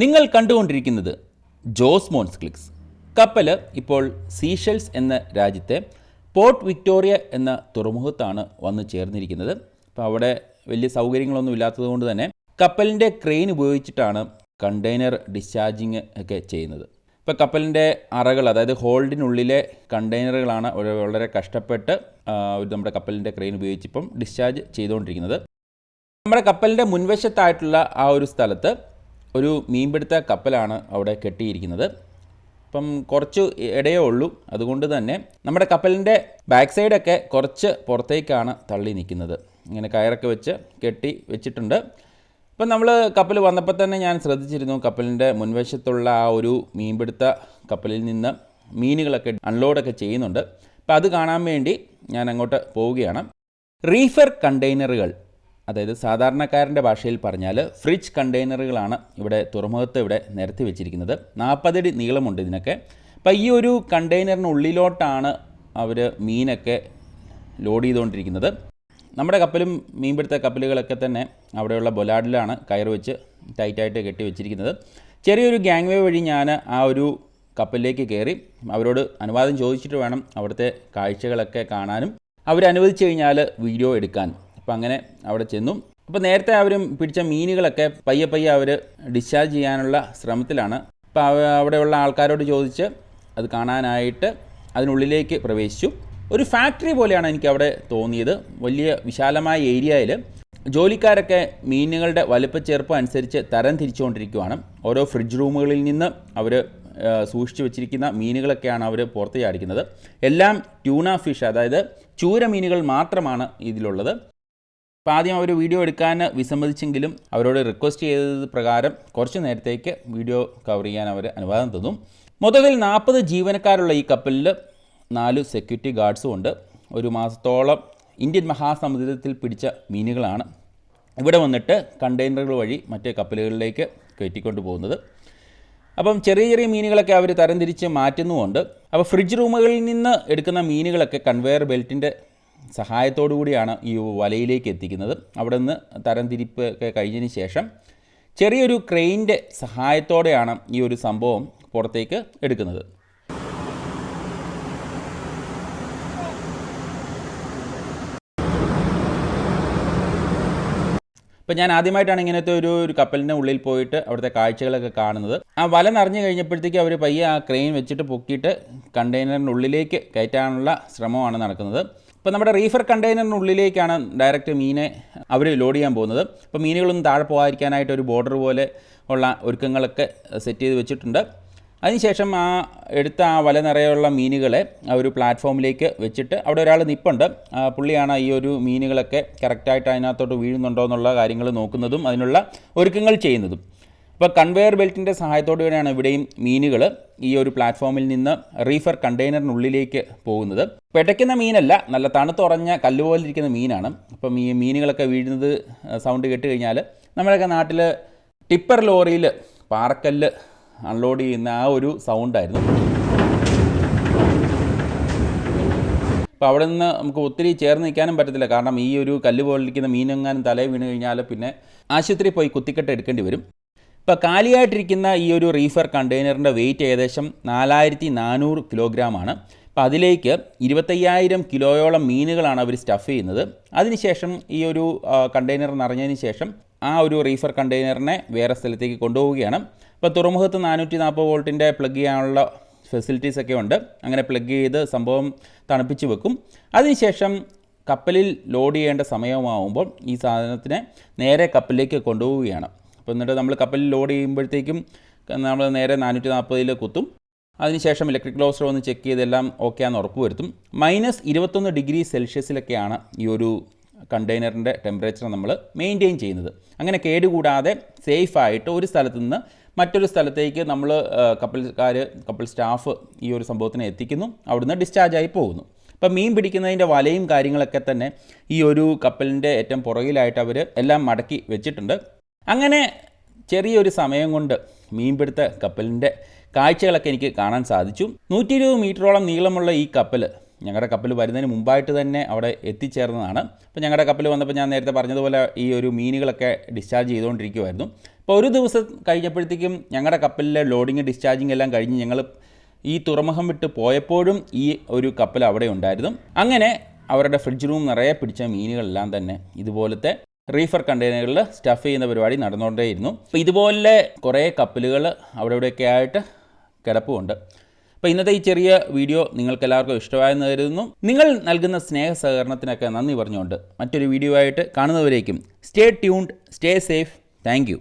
നിങ്ങൾ കണ്ടുകൊണ്ടിരിക്കുന്നത് ജോസ് മോൻസ് ക്ലിക്സ്. കപ്പൽ ഇപ്പോൾ സീഷെൽസ് എന്ന രാജ്യത്തെ പോർട്ട് വിക്ടോറിയ എന്ന തുറമുഖത്താണ് വന്നു ചേർന്നിരിക്കുന്നത്. അപ്പോൾ അവിടെ വലിയ സൗകര്യങ്ങളൊന്നും ഇല്ലാത്തതുകൊണ്ട് തന്നെ കപ്പലിൻ്റെ ക്രെയിൻ ഉപയോഗിച്ചിട്ടാണ് കണ്ടെയ്നർ ഡിസ്ചാർജിങ് ഒക്കെ ചെയ്യുന്നത്. ഇപ്പോൾ കപ്പലിൻ്റെ അറകൾ, അതായത് ഹോൾഡിനുള്ളിലെ കണ്ടെയ്നറുകളാണ് വളരെ കഷ്ടപ്പെട്ട് നമ്മുടെ കപ്പലിൻ്റെ ക്രെയിൻ ഉപയോഗിച്ചിപ്പം ഡിസ്ചാർജ് ചെയ്തുകൊണ്ടിരിക്കുന്നത്. നമ്മുടെ കപ്പലിൻ്റെ മുൻവശത്തായിട്ടുള്ള ആ ഒരു സ്ഥലത്ത് ഒരു മീൻപിടുത്ത കപ്പലാണ് അവിടെ കെട്ടിയിരിക്കുന്നത്. അപ്പം കുറച്ച് ഇടയേ ഉള്ളൂ, അതുകൊണ്ട് തന്നെ നമ്മുടെ കപ്പലിൻ്റെ ബാക്ക് സൈഡൊക്കെ കുറച്ച് പുറത്തേക്കാണ് തള്ളി നിൽക്കുന്നത്. ഇങ്ങനെ കയറൊക്കെ വെച്ച് കെട്ടി വെച്ചിട്ടുണ്ട്. ഇപ്പം നമ്മൾ കപ്പൽ വന്നപ്പോൾ തന്നെ ഞാൻ ശ്രദ്ധിച്ചിരുന്നു, കപ്പലിൻ്റെ മുൻവശത്തുള്ള ആ ഒരു മീൻപിടുത്ത കപ്പലിൽ നിന്ന് മീനുകളൊക്കെ അൺലോഡൊക്കെ ചെയ്യുന്നുണ്ട്. അപ്പം അത് കാണാൻ വേണ്ടി ഞാൻ അങ്ങോട്ട് പോവുകയാണ്. റീഫർ കണ്ടെയ്നറുകൾ, അതായത് സാധാരണക്കാരൻ്റെ ഭാഷയിൽ പറഞ്ഞാൽ ഫ്രിഡ്ജ് കണ്ടെയ്നറുകളാണ് ഇവിടെ തുറമുഖത്ത് ഇവിടെ നിരത്തി വെച്ചിരിക്കുന്നത്. 40 അടി നീളമുണ്ട് ഇതിനൊക്കെ. അപ്പോൾ ഈ ഒരു കണ്ടെയ്നറിനുള്ളിലോട്ടാണ് അവർ മീനൊക്കെ ലോഡ് ചെയ്തുകൊണ്ടിരിക്കുന്നത്. നമ്മുടെ കപ്പലും മീൻപിടുത്ത കപ്പലുകളൊക്കെ തന്നെ അവിടെയുള്ള ബൊലാഡിലാണ് കയറ് വെച്ച് ടൈറ്റായിട്ട് കെട്ടി വെച്ചിരിക്കുന്നത്. ചെറിയൊരു ഗാങ് വേ വഴി ഞാൻ ആ ഒരു കപ്പലിലേക്ക് കയറി അവരോട് അനുവാദം ചോദിച്ചിട്ട് വേണം അവിടുത്തെ കാഴ്ചകളൊക്കെ കാണാനും അവരനുവദിച്ചു കഴിഞ്ഞാൽ വീഡിയോ എടുക്കാനും. അപ്പോൾ അങ്ങനെ അവിടെ ചെന്നു. അപ്പോൾ നേരത്തെ അവരും പിടിച്ച മീനുകളൊക്കെ പയ്യെ അവർ ഡിസ്ചാർജ് ചെയ്യാനുള്ള ശ്രമത്തിലാണ്. അപ്പോൾ അവിടെയുള്ള ആൾക്കാരോട് ചോദിച്ച് അത് കാണാനായിട്ട് അതിനുള്ളിലേക്ക് പ്രവേശിച്ചു. ഒരു ഫാക്ടറി പോലെയാണ് എനിക്ക് അവിടെ തോന്നിയത്. വലിയ വിശാലമായ ഏരിയയിൽ ജോലിക്കാരൊക്കെ മീനുകളുടെ വലിപ്പച്ചെറുപ്പം അനുസരിച്ച് തരം തിരിച്ചുകൊണ്ടിരിക്കുകയാണ്. ഓരോ ഫ്രിഡ്ജ് റൂമുകളിൽ നിന്ന് അവർ സൂക്ഷിച്ചു വെച്ചിരിക്കുന്ന മീനുകളൊക്കെയാണ് അവർ പുറത്ത് ചാടിക്കുന്നത്. എല്ലാം ട്യൂണ ഫിഷ്, അതായത് ചൂര മീനുകൾ മാത്രമാണ് ഇതിലുള്ളത്. അപ്പോൾ ആദ്യം അവർ വീഡിയോ എടുക്കാൻ വിസമ്മതിച്ചെങ്കിലും അവരോട് റിക്വസ്റ്റ് ചെയ്തത് പ്രകാരം കുറച്ച് നേരത്തേക്ക് വീഡിയോ കവർ ചെയ്യാൻ അവർ അനുവാദം തന്നു. മൊത്തത്തിൽ 40 ജീവനക്കാരുള്ള ഈ കപ്പലിൽ 4 സെക്യൂരിറ്റി ഗാർഡ്സും ഉണ്ട്. ഒരു മാസത്തോളം ഇന്ത്യൻ മഹാസമുദ്രത്തിൽ പിടിച്ച മീനുകളാണ് ഇവിടെ വന്നിട്ട് കണ്ടെയ്നറുകൾ വഴി മറ്റേ കപ്പലുകളിലേക്ക് കയറ്റിക്കൊണ്ട് പോകുന്നത്. അപ്പം ചെറിയ ചെറിയ മീനുകളൊക്കെ അവർ തരംതിരിച്ച് മാറ്റുന്നുമുണ്ട്. അപ്പോൾ ഫ്രിഡ്ജ് റൂമുകളിൽ നിന്ന് എടുക്കുന്ന മീനുകളൊക്കെ കൺവെയർ ബെൽറ്റിൻ്റെ സഹായത്തോടു കൂടിയാണ് ഈ വലയിലേക്ക് എത്തിക്കുന്നത്. അവിടെ നിന്ന് തരംതിരിപ്പ് ഒക്കെ കഴിഞ്ഞതിന് ശേഷം ചെറിയൊരു ക്രെയിനിൻ്റെ സഹായത്തോടെയാണ് ഈ ഒരു സംഭവം പുറത്തേക്ക് എടുക്കുന്നത്. ഇപ്പോൾ ഞാൻ ആദ്യമായിട്ടാണ് ഇങ്ങനത്തെ ഒരു കപ്പലിൻ്റെ ഉള്ളിൽ പോയിട്ട് അവിടുത്തെ കാഴ്ചകളൊക്കെ കാണുന്നത്. ആ വല നിറഞ്ഞു കഴിഞ്ഞപ്പോഴത്തേക്ക് അവർ പയ്യെ ആ ക്രെയിൻ വെച്ചിട്ട് പൊക്കിയിട്ട് കണ്ടെയ്നറിനുള്ളിലേക്ക് കയറ്റാനുള്ള ശ്രമമാണ് നടക്കുന്നത്. ഇപ്പോൾ നമ്മുടെ റീഫർ കണ്ടെയ്നറിനുള്ളിലേക്കാണ് ഡയറക്റ്റ് മീനെ അവർ ലോഡ് ചെയ്യാൻ പോകുന്നത്. അപ്പോൾ മീനുകളൊന്നും താഴെ പോകാതിരിക്കാനായിട്ട് ഒരു ബോർഡർ പോലെ ഉള്ള ഒരുക്കങ്ങളൊക്കെ സെറ്റ് ചെയ്ത് വെച്ചിട്ടുണ്ട്. അതിനുശേഷം ആ എടുത്ത ആ വല നിറയുള്ള മീനുകളെ ആ ഒരു പ്ലാറ്റ്ഫോമിലേക്ക് വെച്ചിട്ട് അവിടെ ഒരാൾ നിൽപ്പുണ്ട്. പുള്ളിയാണ് ഈ ഒരു മീനുകളൊക്കെ കറക്റ്റായിട്ട് അതിനകത്തോട്ട് വീഴുന്നുണ്ടോ എന്നുള്ള കാര്യങ്ങൾ നോക്കുന്നതും അതിനുള്ള ഒരുക്കങ്ങൾ ചെയ്യുന്നതും. അപ്പോൾ കൺവെയർ ബെൽറ്റിൻ്റെ സഹായത്തോടെയാണ് ഇവിടെയും മീനുകൾ ഈ ഒരു പ്ലാറ്റ്ഫോമിൽ നിന്ന് റീഫർ കണ്ടെയ്നറിനുള്ളിലേക്ക് പോകുന്നത്. പിടയ്ക്കുന്ന മീനല്ല, നല്ല തണുത്തുറഞ്ഞ കല്ലുപോലിരിക്കുന്ന മീനാണ്. അപ്പം ഈ മീനുകളൊക്കെ വീഴുന്നത് സൗണ്ട് കേട്ട് കഴിഞ്ഞാൽ നമ്മുടെയൊക്കെ നാട്ടിൽ ടിപ്പർ ലോറിയിൽ പാറക്കല്ല് അൺലോഡ് ചെയ്യുന്ന ആ ഒരു സൗണ്ടായിരുന്നു. അപ്പോൾ അവിടെ നിന്ന് നമുക്ക് ഒത്തിരി ചേർന്ന് നിൽക്കാനും പറ്റത്തില്ല. കാരണം ഈ ഒരു കല്ല് പോലിരിക്കുന്ന മീനെങ്ങാനും തലയിൽ വീണ് കഴിഞ്ഞാൽ പിന്നെ ആശുപത്രി പോയി കുത്തിക്കെട്ട് എടുക്കേണ്ടി വരും. ഇപ്പോൾ കാലിയായിട്ടിരിക്കുന്ന ഈ ഒരു റീഫർ കണ്ടെയ്നറിൻ്റെ വെയിറ്റ് ഏകദേശം 4400 കിലോഗ്രാമാണ്. അപ്പോൾ അതിലേക്ക് 25,000 കിലോയോളം മീനുകളാണ് അവർ സ്റ്റഫ് ചെയ്യുന്നത്. അതിനുശേഷം ഈ ഒരു കണ്ടെയ്നർ നിറഞ്ഞതിന് ശേഷം ആ ഒരു റീഫർ കണ്ടെയ്നറിനെ വേറെ സ്ഥലത്തേക്ക് കൊണ്ടുപോവുകയാണ്. ഇപ്പോൾ തുറമുഖത്ത് 440 വോൾട്ടിൻ്റെ പ്ലഗ് ചെയ്യാനുള്ള ഫെസിലിറ്റീസൊക്കെ ഉണ്ട്. അങ്ങനെ പ്ലഗ് ചെയ്ത് സംഭവം തണുപ്പിച്ച് വെക്കും. അതിനുശേഷം കപ്പലിൽ ലോഡ് ചെയ്യേണ്ട സമയമാകുമ്പോൾ ഈ സാധനത്തിനെ നേരെ കപ്പലിലേക്ക് കൊണ്ടുപോവുകയാണ്. അപ്പോൾ എന്നിട്ട് നമ്മൾ കപ്പലിൽ ലോഡ് ചെയ്യുമ്പോഴത്തേക്കും നമ്മൾ നേരെ 440 കുത്തും. അതിനുശേഷം ഇലക്ട്രിക് ലോസ്റ്റർ ഒന്ന് ചെക്ക് ചെയ്തെല്ലാം ഓക്കെ ആണെന്ന് ഉറപ്പ് വരുത്തും. -21 ഡിഗ്രി സെൽഷ്യസിലൊക്കെയാണ് ഈ ഒരു കണ്ടെയ്നറിൻ്റെ ടെമ്പറേച്ചർ നമ്മൾ മെയിൻറ്റെയിൻ ചെയ്യുന്നത്. അങ്ങനെ കേടുകൂടാതെ സേഫായിട്ട് ഒരു സ്ഥലത്ത് നിന്ന് മറ്റൊരു സ്ഥലത്തേക്ക് നമ്മൾ കപ്പൽ സ്റ്റാഫ് ഈ ഒരു സംഭവത്തിനെ എത്തിക്കുന്നു. അവിടുന്ന് ഡിസ്ചാർജായി പോകുന്നു. അപ്പം മീൻ പിടിക്കുന്നതിൻ്റെ വലയും കാര്യങ്ങളൊക്കെ തന്നെ ഈ ഒരു കപ്പലിൻ്റെ ഏറ്റവും പുറകിലായിട്ട് അവർ എല്ലാം മടക്കി വെച്ചിട്ടുണ്ട്. അങ്ങനെ ചെറിയൊരു സമയം കൊണ്ട് മീൻപിടുത്ത കപ്പലിൻ്റെ കാഴ്ചകളൊക്കെ എനിക്ക് കാണാൻ സാധിച്ചു. 120 മീറ്ററോളം നീളമുള്ള ഈ കപ്പൽ ഞങ്ങളുടെ കപ്പൽ വരുന്നതിന് മുമ്പായിട്ട് തന്നെ അവിടെ എത്തിച്ചേർന്നതാണ്. അപ്പോൾ ഞങ്ങളുടെ കപ്പൽ വന്നപ്പോൾ ഞാൻ നേരത്തെ പറഞ്ഞതുപോലെ ഈ ഒരു മീനുകളൊക്കെ ഡിസ്ചാർജ് ചെയ്തുകൊണ്ടിരിക്കുമായിരുന്നു. അപ്പോൾ ഒരു ദിവസം കഴിഞ്ഞപ്പോഴത്തേക്കും ഞങ്ങളുടെ കപ്പലിലെ ലോഡിങ് ഡിസ്ചാർജിങ് എല്ലാം കഴിഞ്ഞ് ഞങ്ങൾ ഈ തുറമുഖം വിട്ട് പോയപ്പോഴും ഈ ഒരു കപ്പൽ അവിടെ ഉണ്ടായിരുന്നു. അങ്ങനെ അവരുടെ ഫ്രിഡ്ജ് റൂം നിറയെ പിടിച്ച മീനുകളെല്ലാം തന്നെ ഇതുപോലത്തെ റീഫർ കണ്ടെയ്നറുകളിൽ സ്റ്റഫ് ചെയ്യുന്ന പരിപാടി നടന്നുകൊണ്ടേയിരുന്നു. അപ്പോൾ ഇതുപോലെ കുറേ കപ്പലുകൾ അവിടെ ഇവിടെയൊക്കെ ആയിട്ട് കിടപ്പുണ്ട്. അപ്പോൾ ഇന്നത്തെ ഈ ചെറിയ വീഡിയോ നിങ്ങൾക്കെല്ലാവർക്കും ഇഷ്ടമായെന്ന് കരുതുന്നു. നിങ്ങൾ നൽകുന്ന സ്നേഹ സഹകരണത്തിനൊക്കെ നന്ദി പറഞ്ഞുകൊണ്ട് മറ്റൊരു വീഡിയോ ആയിട്ട് കാണുന്നവരേക്കും stay tuned, stay safe. Thank U.